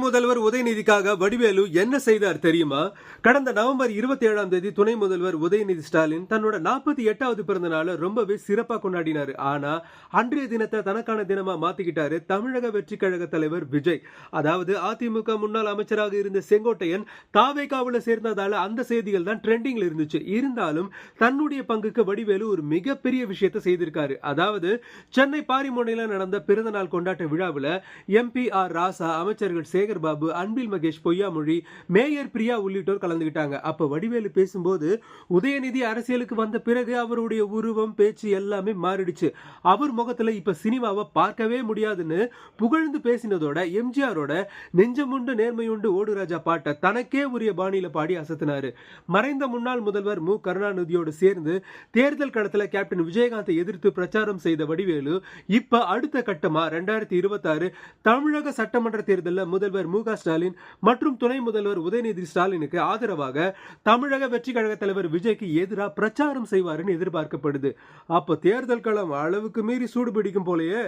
முதல்வர் உதயநிதிக்காக வடிவேலு என்ன செய்தார் தெரியுமா? கடந்த நவம்பர் 27ஆம் தேதி துணை முதல்வர் உதயநிதி ஸ்டாலின் தன்னோட 48வது பிறந்த நாளை ரொம்பவே சிறப்பா கொண்டாடினாரு. ஆனா அன்றைய தினத்தை தனக்கான தினமா மாத்திக்கிட்டாரு தமிழக வெற்றி கழக தலைவர் விஜய். அதாவது அதிமுக முன்னாள் அமைச்சராக இருந்த செங்கோட்டையன் தாவேகாவுல சேர்ந்ததால அந்த செய்திகள் தான் ட்ரெண்டிங்ல இருந்துச்சு. இருந்தாலும் தன்னுடைய பங்குக்கு வடிவேலு ஒரு மிகப்பெரிய விஷயத்தை செய்திருக்காரு. அதாவது சென்னை பாரிமுனையில நடந்த பிறந்த நாள் கொண்டாட்ட விழாவில் எம்பி ஆர் ராசா, அமைச்சர்கள் சேகர் பாபு, அன்பில் மகேஷ் பொய்யாமொழி, மேயர் பிரியா உள்ளிட்டோர் கலந்துகிட்டாங்க. அப்ப வடிவேலு பேசும்போது உதயநிதி அரசியலுக்கு வந்த பிறகு அவருடைய உருவம், பேச்சு எல்லாமே மாறிடுச்சு. அவர் முகத்துல இப்ப சினிமாவை பார்க்கவே முடியாதுன்னு புகழ்ந்து பேசினதோட எம்ஜிஆரோட நெஞ்சமுண்டு நேர்மையுண்டு ஓடு ராஜா பாட்டை தனக்கே உரிய பாணியில பாடி அசத்தினாரு. மறைந்த முன்னாள் முதல்வர் மு கருணாநிதியோடு சேர்ந்து தேர்தல் களத்துல கேப்டன் விஜயகாந்தை எதிர்த்து பிரச்சாரம் செய்த வடிவேலு இப்ப அடுத்த கட்டமா 2026 தமிழக சட்டமன்ற தேர்தலில் முதல்வர் மு க ஸ்டாலின் மற்றும் துணை முதல்வர் உதயநிதி ஸ்டாலினுக்கு ஆதரவாக தமிழக வெற்றி கழக தலைவர் விஜய்க்கு எதிராக பிரச்சாரம் செய்வாருன்னு எதிர்பார்க்கப்படுது. அப்ப தேர்தல் களம் அளவுக்கு மீறி சூடு பிடிக்கும் போலயே.